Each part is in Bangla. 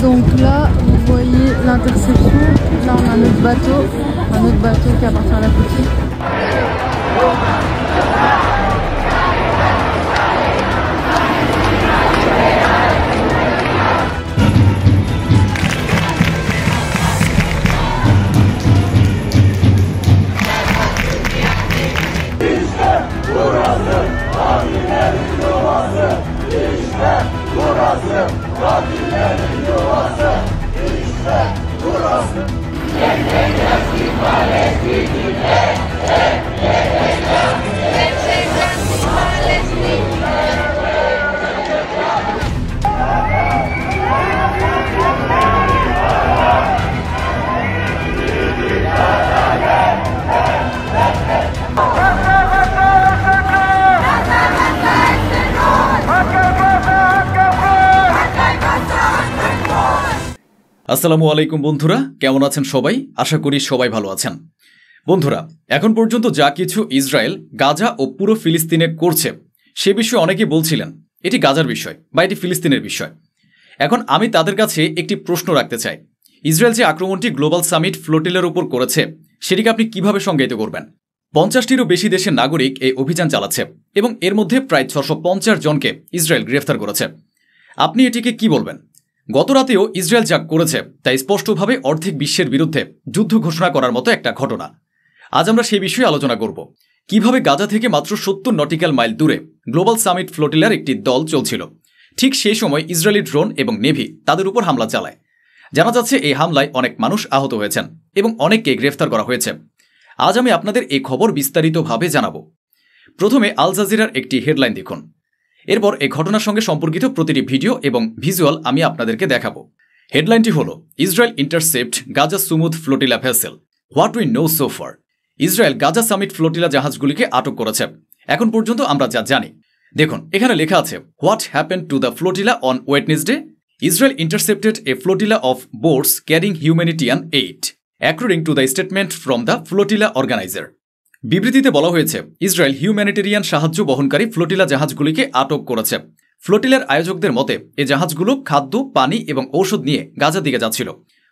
Donc là, vous voyez l'interception. Là, on a un autre bateau qui appartient à la boutique. আসসালামু আলাইকুম বন্ধুরা, কেমন আছেন সবাই? আশা করি সবাই ভালো আছেন। বন্ধুরা, এখন পর্যন্ত যা কিছু ইসরায়েল গাজা ও পুরো ফিলিস্তিনে করছে সে বিষয়ে অনেকেই বলছিলেন এটি গাজার বিষয় বা এটি ফিলিস্তিনের বিষয়। এখন আমি তাদের কাছে একটি প্রশ্ন রাখতে চাই। ইসরায়েল যে আক্রমণটি গ্লোবাল সামিট ফ্লোটিলার উপর করেছে সেটিকে আপনি কিভাবে সংজ্ঞায়িত করবেন? 50টিরও বেশি দেশের নাগরিক এই অভিযান চালাচ্ছে এবং এর মধ্যে প্রায় 650 জনকে ইসরায়েল গ্রেফতার করেছে। আপনি এটিকে কি বলবেন? গত রাতেও ইসরায়েল যা করেছে তা স্পষ্টভাবে অর্ধেক বিশ্বের বিরুদ্ধে যুদ্ধ ঘোষণা করার মতো একটা ঘটনা। আজ আমরা সেই বিষয়ে আলোচনা করব। কিভাবে গাজা থেকে মাত্র 70 নটিক্যাল মাইল দূরে গ্লোবাল সামিট ফ্লোটিলার একটি দল চলছিল। ঠিক সেই সময় ইসরায়েলি ড্রোন এবং নেভি তাদের উপর হামলা চালায়। জানা যাচ্ছে এই হামলায় অনেক মানুষ আহত হয়েছেন এবং অনেককে গ্রেফতার করা হয়েছে। আজ আমি আপনাদের এই খবর বিস্তারিতভাবে জানাব। প্রথমে আল জাজিরার একটি হেডলাইন দেখুন। এরপর এই ঘটনার সঙ্গে সম্পর্কিত প্রতিটি ভিডিও এবং ভিজুয়াল আমি আপনাদেরকে দেখাবো। হেডলাইনটি হল Israel intercept Gaza Sumud flotilla vessel, what we know so far. Israel Gaza summit flotilla জাহাজগুলিকে আটক করেছে এখন পর্যন্ত আমরা যা জানি। দেখুন, এখানে লেখা আছে what happened to the flotilla on Wednesday. Israel intercepted a flotilla of boats carrying humanitarian aid according to the statement from the flotilla organiser. বিবৃতিতে বলা হয়েছে ইসরায়েল হিউম্যানিটেরিয়ান সাহায্য বহনকারী ফ্লোটিলা জাহাজগুলিকে আটক করেছে। ফ্লোটিলার আয়োজকদের মতে এই জাহাজগুলো খাদ্য, পানি এবং ঔষধ নিয়ে গাজার দিকে যাচ্ছিল।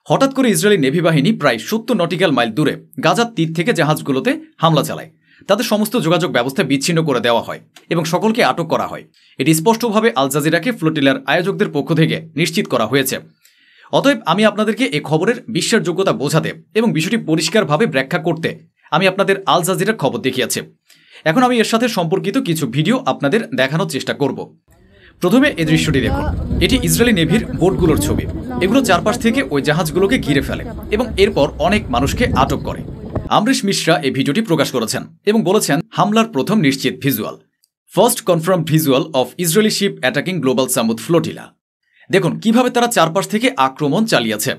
হঠাৎ করে ইসরায়েলি নেভি বাহিনী প্রায় 70 নটিক্যাল মাইল দূরে গাজার তীর থেকে জাহাজগুলোতে হামলা চালায়। তাদের সমস্ত যোগাযোগ ব্যবস্থা বিচ্ছিন্ন করে দেওয়া হয় এবং সকলকে আটক করা হয়। এটি স্পষ্টভাবে আল জাজিরাকে ফ্লোটিলার আয়োজকদের পক্ষ থেকে নিশ্চিত করা হয়েছে। অতএব আমি আপনাদেরকে এই খবরের বিশ্বাসযোগ্যতা বোঝাতে এবং বিষয়টি পরিষ্কারভাবে ব্যাখ্যা করতে আমি আপনাদের আল জাজিরার খবর দেখিয়েছি। এখন আমি এর সাথে সম্পর্কিত কিছু ভিডিও আপনাদের দেখানোর চেষ্টা করব। প্রথমে এই দৃশ্যটি দেখুন। এটি ইসরায়েলি নেভির বোটগুলোর ছবি। এগুলো চারপাশ থেকে ওই জাহাজগুলোকে ঘিরে ফেলে এবং এরপর অনেক মানুষকে আটক করে। আমরিশ মিশ্রা এই ভিডিওটি প্রকাশ করেছেন এবং বলেছেন হামলার প্রথম নিশ্চিত visual, first confirm visual of Israeli ship attacking global Sumud flotilla. দেখুন কিভাবে তারা চারপাশ থেকে আক্রমণ চালিয়েছে।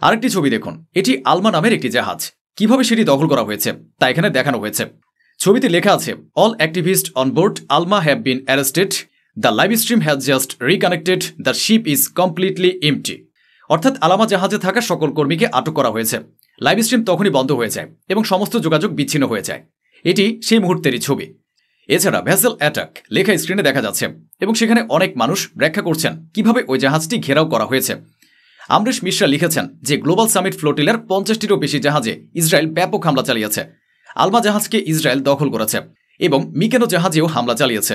আরেকটি ছবি দেখুন। এটি আলমা নামের একটি জাহাজ। কিভাবে সেটি দখল করা হয়েছে তা এখানে দেখানো হয়েছে। ছবিতে লেখা আছে all activists on board Alma have been arrested, the live stream has just reconnected, the ship is completely empty. অর্থাৎ আলামা জাহাজে থাকা সকল কর্মীকে আটক করা হয়েছে। লাইভ স্ট্রিম তখনই বন্ধ হয়ে যায় এবং সমস্ত যোগাযোগ বিচ্ছিন্ন হয়ে যায়। এটি সেই মুহূর্তেরই ছবি। এছাড়া ভেসেল অ্যাটাক লেখা স্ক্রিনে দেখা যাচ্ছে এবং সেখানে অনেক মানুষ ব্যাখ্যা করছেন কিভাবে ওই জাহাজটি ঘেরাও করা হয়েছে। আমরিশ মিশ্রা লিখেছেন যে গ্লোবাল সামিট ফ্লোটিলার 50টিরও বেশি জাহাজে ইসরায়েল ব্যাপক হামলা চালিয়েছে। আলমা জাহাজকে ইসরায়েল দখল করেছে এবং মিকেনো জাহাজেও হামলা চালিয়েছে।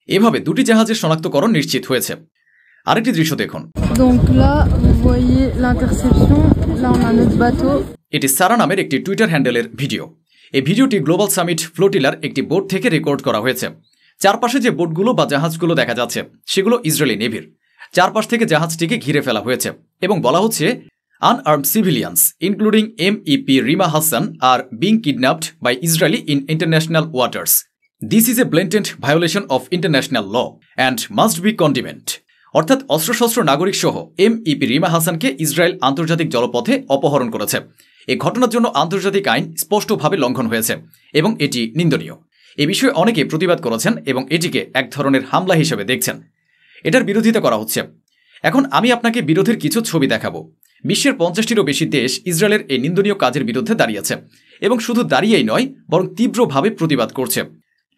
এভাবে দুটি জাহাজের শনাক্তকরণ নিশ্চিত হয়েছে। আরেকটি দৃশ্য দেখুন। এটি সারা নামের একটি টুইটার হ্যান্ডেলের ভিডিও। এই ভিডিওটি গ্লোবাল সামিট ফ্লোটিলার একটি বোট থেকে রেকর্ড করা হয়েছে। চারপাশে যে বোটগুলো বা জাহাজগুলো দেখা যাচ্ছে সেগুলো ইসরায়েলি নেভির। চারপাশ থেকে জাহাজটিকে ঘিরে ফেলা হয়েছে এবং বলা হচ্ছে unarmed civilians including MEP Rima Hassan are being kidnapped by Israeli in international waters. This is a blatant violation of international law and must be condemned. অর্থাৎ অস্ত্রশস্ত্র নাগরিক সহ MEP রিমা হাসানকে ইসরায়েল আন্তর্জাতিক জলপথে অপহরণ করেছে। এই ঘটনার জন্য আন্তর্জাতিক আইন স্পষ্টভাবে লঙ্ঘন হয়েছে এবং এটি নিন্দনীয়। এ বিষয়ে অনেকে প্রতিবাদ করেছেন এবং এটিকে এক ধরনের হামলা হিসেবে দেখছেন। এটার বিরোধিতা করা হচ্ছে। এখন আমি আপনাকে বিরোধের কিছু ছবি দেখাবো। বিশ্বের 50টিরও বেশি দেশ ইসরায়েলের এই নিন্দনীয় কাজের বিরুদ্ধে দাঁড়িয়েছে এবং শুধু দাঁড়িয়েই নয় বরং তীব্রভাবে প্রতিবাদ করছে।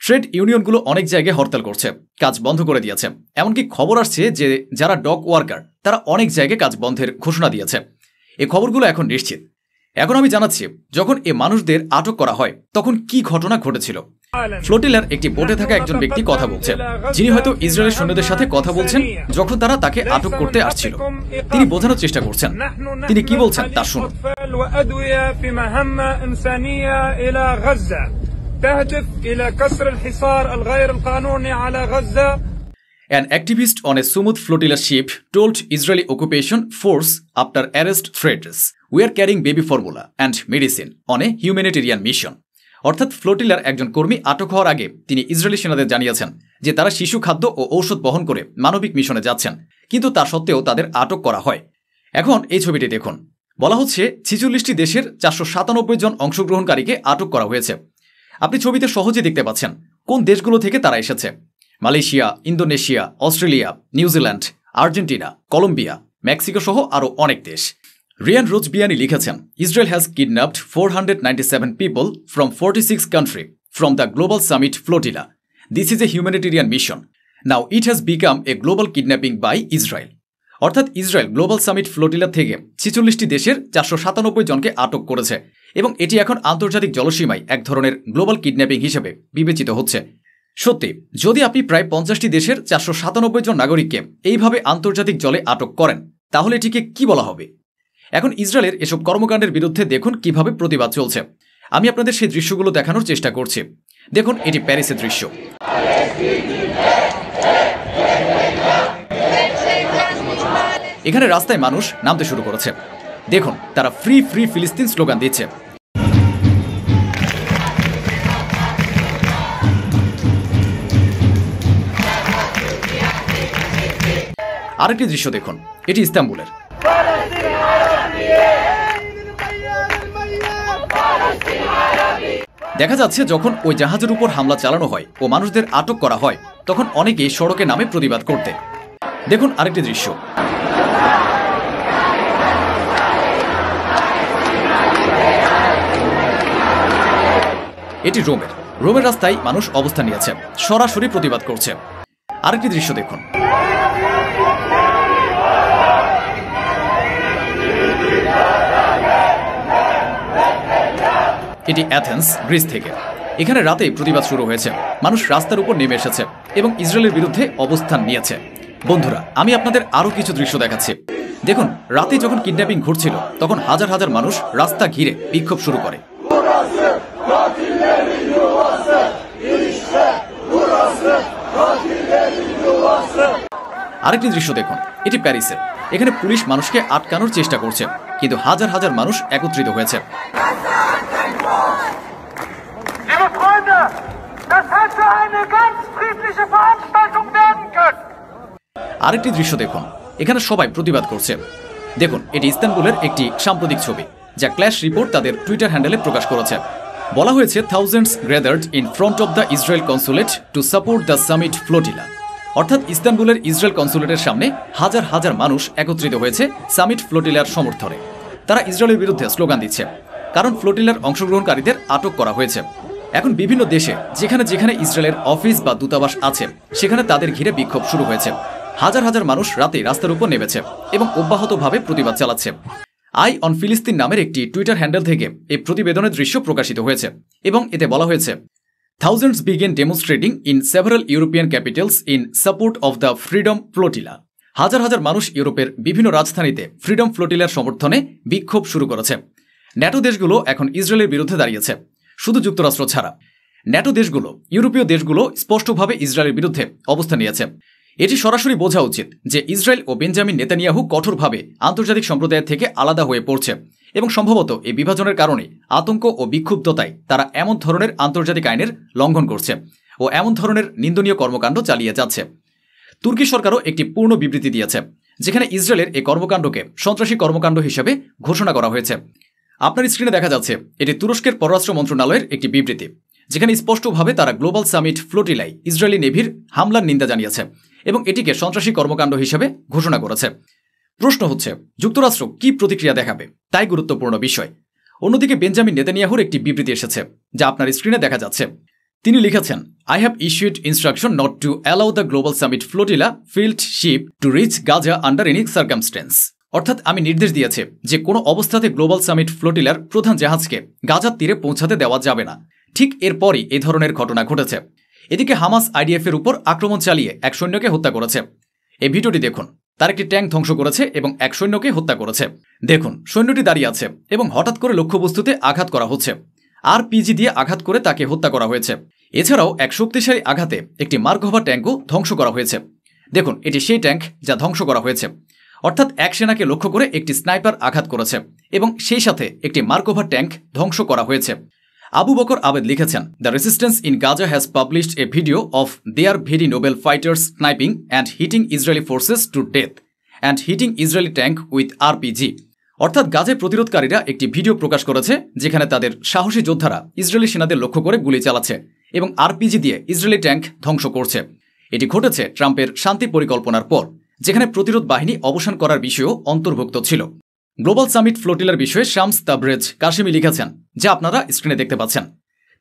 ট্রেড ইউনিয়নগুলো অনেক জায়গায় হরতাল করছে, কাজ বন্ধ করে দিয়েছে। এমনকি খবর আসছে যে যারা ডক ওয়ার্কার তারা অনেক জায়গায় কাজ বন্ধের ঘোষণা দিয়েছে। এই খবরগুলো এখন নিশ্চিত। এখন আমি জানাচ্ছি, যখন এ মানুষদের আটক করা হয় তখন কি ঘটনা ঘটেছিল। ফ্লোটিলার একটি বোটে থাকা একজন ব্যক্তি কথা বলছেন, যিনি হয়তো ইসরায়েলের সৈন্যদের সাথে কথা বলছেন যখন তারা তাকে আটক করতে আসছিল। তিনি বোঝানোর চেষ্টা করছেন, তিনি কি বলছেন তা শুনুন। An activist on a Sumud flotilla ship told Israeli occupation force after arrest threats, "We are carrying baby formula and medicine on a humanitarian mission." অর্থাৎ ফ্লোটিলার একজন কর্মী আটক হওয়ার আগে তিনি ইসরায়েলি সেনাদের জানিয়েছেন যে তারা শিশু খাদ্য ও ঔষধ বহন করে মানবিক মিশনে যাচ্ছেন, কিন্তু তা সত্ত্বেও তাদের আটক করা হয়। এখন এই ছবিটি দেখুন। বলা হচ্ছে 46টি দেশের 497 জন অংশগ্রহণকারীকে আটক করা হয়েছে। আপনি ছবিতে সহজে দেখতে পাচ্ছেন কোন দেশগুলো থেকে তারা এসেছে। Malaysia, Indonesia, Australia, New Zealand, Argentina, Colombia, Mexico সহ আরও অনেক দেশ। রিয়ান রোজবিয়ানি লিখেছেন, Israel has kidnapped 497 people from 46 country from the global summit flotilla. This is a humanitarian mission. Now it has become a global kidnapping by Israel. অর্থাৎ ইসরায়েল গ্লোবাল সামিট ফ্লোটিলা থেকে 46টি দেশের 497 জনকে আটক করেছে এবং এটি এখন আন্তর্জাতিক জলসীমায় এক ধরনের গ্লোবাল কিডন্যাপিং হিসেবে বিবেচিত হচ্ছে। সত্যি, যদি আপনি প্রায় 50টি দেশের 497 জন নাগরিককে এইভাবে আন্তর্জাতিক জলে আটক করেন তাহলে এটিকে কি বলা হবে? এখন ইসরায়েলের এসব কর্মকাণ্ডের বিরুদ্ধে দেখুন কিভাবে প্রতিবাদ চলছে। আমি আপনাদের সেই দৃশ্যগুলো দেখানোর চেষ্টা করছি। দেখুন, এটি প্যারিসের দৃশ্য। এখানে রাস্তায় মানুষ নামতে শুরু করেছে। দেখুন, তারা ফ্রি ফ্রি ফিলিস্তিন স্লোগান দিচ্ছে। আরেকটি দৃশ্য দেখুন, এটি ইস্তাম্বুলের। দেখা যাচ্ছে যখন ওই জাহাজের উপর হামলা চালানো হয় ও মানুষদের আটক করা হয় তখন অনেকেই সড়কে নামে প্রতিবাদ করতে। দেখুন আরেকটি দৃশ্য। এটি রোমের রাস্তায় মানুষ অবস্থান নিয়েছে, সরাসরি প্রতিবাদ করছে। আরেকটি দৃশ্য দেখুন। এটি অ্যাথেন্স, গ্রিস থেকে। এখানে রাতেই প্রতিবাদ শুরু হয়েছে, মানুষ রাস্তার উপর নেমে এসেছে এবং ইসরায়েলের বিরুদ্ধে অবস্থান নিয়েছে। বন্ধুরা, আমি আপনাদের আরও কিছু দৃশ্য দেখাচ্ছি। দেখুন, রাতে যখন কিডন্যাপিং ঘটছিল তখন হাজার হাজার মানুষ রাস্তা ঘিরে বিক্ষোভ শুরু করে। আরেকটি দৃশ্য দেখুন, এটি প্যারিসের। এখানে পুলিশ মানুষকে আটকানোর চেষ্টা করছে, কিন্তু হাজার হাজার মানুষ একত্রিত হয়েছে। আরেকটি দৃশ্য দেখুন, এখানে সবাই প্রতিবাদ করছে। দেখুন, এটি ইস্তানবুলের একটি সাম্প্রতিক ছবি যা ক্ল্যাশ রিপোর্ট তাদের টুইটার হ্যান্ডেলে প্রকাশ করেছে। বলা হয়েছে, thousands gathered in front of the Israel consulate to support the summit flotilla. অর্থাৎ ইস্তানবুলের ইসরায়েল কনসুলেটের সামনে হাজার হাজার মানুষ একত্রিত হয়েছে সামিট ফ্লোটিলার সমর্থনে। তারা ইসরায়েলের বিরুদ্ধে স্লোগান দিচ্ছে, কারণ ফ্লোটিলার অংশগ্রহণকারীদের আটক করা হয়েছে। এখন বিভিন্ন দেশে যেখানে যেখানে ইসরায়েলের অফিস বা দূতাবাস আছে সেখানে তাদের ঘিরে বিক্ষোভ শুরু হয়েছে। হাজার হাজার মানুষ রাতে রাস্তার উপর নেমেছে এবং অব্যাহতভাবে প্রতিবাদ চালাচ্ছে। আই অন ফিলিস্তিন নামের একটি টুইটার হ্যান্ডেল থেকে এই প্রতিবেদনের দৃশ্য প্রকাশিত হয়েছে এবং এতে বলা হয়েছে, thousands began demonstrating in several European capitals in support of the freedom flotilla. হাজার হাজার মানুষ ইউরোপের বিভিন্ন রাজধানীতে ফ্রিডম ফ্লোটিলার সমর্থনে বিক্ষোভ শুরু করেছে। ন্যাটো দেশগুলো এখন ইসরায়েলের বিরুদ্ধে দাঁড়িয়েছে, শুধু যুক্তরাষ্ট্র ছাড়া। ন্যাটো দেশগুলো, ইউরোপীয় দেশগুলো স্পষ্টভাবে ইসরায়েলের বিরুদ্ধে অবস্থান নিয়েছে। এটি সরাসরি বোঝা উচিত যে ইসরায়েল ও বেঞ্জামিন নেতানিয়াহু কঠোরভাবে আন্তর্জাতিক সম্প্রদায়ের থেকে আলাদা হয়ে পড়ছে এবং সম্ভবত এই বিভাজনের কারণে আতঙ্ক ও বিক্ষুব্ধতায় তারা এমন ধরনের আন্তর্জাতিক আইনের লঙ্ঘন করছে ও এমন ধরনের নিন্দনীয় কর্মকাণ্ড চালিয়ে যাচ্ছে। তুর্কি সরকারও একটি পূর্ণ বিবৃতি দিয়েছে, যেখানে ইসরায়েলের এই কর্মকাণ্ডকে সন্ত্রাসী কর্মকাণ্ড হিসেবে ঘোষণা করা হয়েছে। আপনার স্ক্রিনে দেখা যাচ্ছে এটি তুরস্কের পররাষ্ট্র মন্ত্রণালয়ের একটি বিবৃতি, যেখানে স্পষ্টভাবে তারা গ্লোবাল সামিট ফ্লোটিলায় ইসরায়েলি নেভির হামলার নিন্দা জানিয়েছে এবং এটিকে সন্ত্রাসী কর্মকাণ্ড হিসেবে ঘোষণা করেছে। প্রশ্ন হচ্ছে, যুক্তরাষ্ট্র কি প্রতিক্রিয়া দেখাবে, তাই গুরুত্বপূর্ণ বিষয়। অন্যদিকে বেঞ্জামিন নেতানিয়াহুর একটি বিবৃতি এসেছে, যা আপনার স্ক্রিনে দেখা যাচ্ছে। তিনি লিখেছেন, I have issued instruction not to allow the Global Summit flotilla filled ship to reach Gaza under any circumstance. অর্থাৎ আমি নির্দেশ দিয়েছি যে কোনো অবস্থাতে গ্লোবাল সামিট ফ্লোটিলার প্রধান জাহাজকে গাজার তীরে পৌঁছাতে দেওয়া যাবে না। ঠিক এরপরই এই ধরনের ঘটনা ঘটেছে। এদিকে হামাস আইডিএফের উপর আক্রমণ চালিয়ে এক সৈন্যকে হত্যা করেছে। এই ভিডিওটি দেখুন, তার একটি ট্যাঙ্ক ধ্বংস করেছে এবং এক সৈন্যকে হত্যা করেছে। দেখুন, সৈন্যটি দাঁড়িয়ে আছে এবং হঠাৎ করে লক্ষ্যবস্তুতে আঘাত করা হচ্ছে। আরপিজি দিয়ে আঘাত করে তাকে হত্যা করা হয়েছে। এছাড়াও এক শক্তিশালী আঘাতে একটি মার্কভা ট্যাঙ্কও ধ্বংস করা হয়েছে। দেখুন, এটি সেই ট্যাঙ্ক যা ধ্বংস করা হয়েছে। অর্থাৎ এক সেনাকে লক্ষ্য করে একটি স্নাইপার আঘাত করেছে এবং সেই সাথে একটি মার্কভা ট্যাঙ্ক ধ্বংস করা হয়েছে। আবু বকর আবেদ লিখেছেন, the resistance in Gaza has published a video of their very noble fighters sniping and hitting Israeli forces to death and hitting Israeli tank with RPG. অর্থাৎ গাজায় প্রতিরোধকারীরা একটি ভিডিও প্রকাশ করেছে যেখানে তাদের সাহসী যোদ্ধারা ইসরায়েলি সেনাদের লক্ষ্য করে গুলি চালাচ্ছে এবং আরপিজি দিয়ে ইসরায়েলি ট্যাঙ্ক ধ্বংস করছে। এটি ঘটেছে ট্রাম্পের শান্তি পরিকল্পনার পর, যেখানে প্রতিরোধ বাহিনী অবসান করার বিষয়ও অন্তর্ভুক্ত ছিল। গ্লোবাল সামিট ফ্লোটিলার বিষয়ে শামস তাবরেজ কাশিমি লিখেছেন, যা আপনারা স্ক্রিনে দেখতে পাচ্ছেন।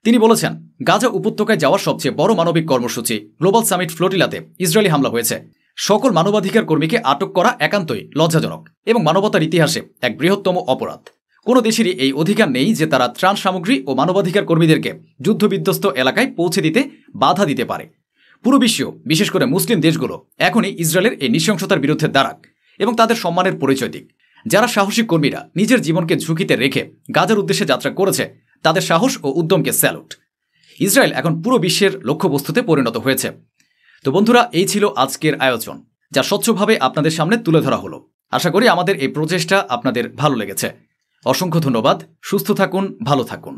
তিনি বলেছেন, গাজা উপত্যকায় যাওয়ার সবচেয়ে বড় মানবিক কর্মসূচি গ্লোবাল সামিট ফ্লোটিলাতে ইসরায়েলি হামলা হয়েছে। সকল মানবাধিকার কর্মীকে আটক করা একান্তই লজ্জাজনক এবং মানবতার ইতিহাসে এক বৃহত্তম অপরাধ। কোনো দেশেরই এই অধিকার নেই যে তারা ত্রাণ সামগ্রী ও মানবাধিকার কর্মীদেরকে যুদ্ধবিধ্বস্ত এলাকায় পৌঁছে দিতে বাধা দিতে পারে। পুরো বিশ্ব, বিশেষ করে মুসলিম দেশগুলো এখনই ইসরায়েলের এই নৃশংসতার বিরুদ্ধে দাঁড়াক এবং তাদের সম্মানের পরিচয় দিক। যারা সাহসী কর্মীরা নিজের জীবনকে ঝুঁকিতে রেখে গাজার উদ্দেশ্যে যাত্রা করেছে, তাদের সাহস ও উদ্যমকে স্যালুট। ইসরায়েল এখন পুরো বিশ্বের লক্ষ্যবস্তুতে পরিণত হয়েছে। তো বন্ধুরা, এই ছিল আজকের আয়োজন, যা স্বচ্ছভাবে আপনাদের সামনে তুলে ধরা হলো। আশা করি আমাদের এই প্রচেষ্টা আপনাদের ভালো লেগেছে। অসংখ্য ধন্যবাদ। সুস্থ থাকুন, ভালো থাকুন।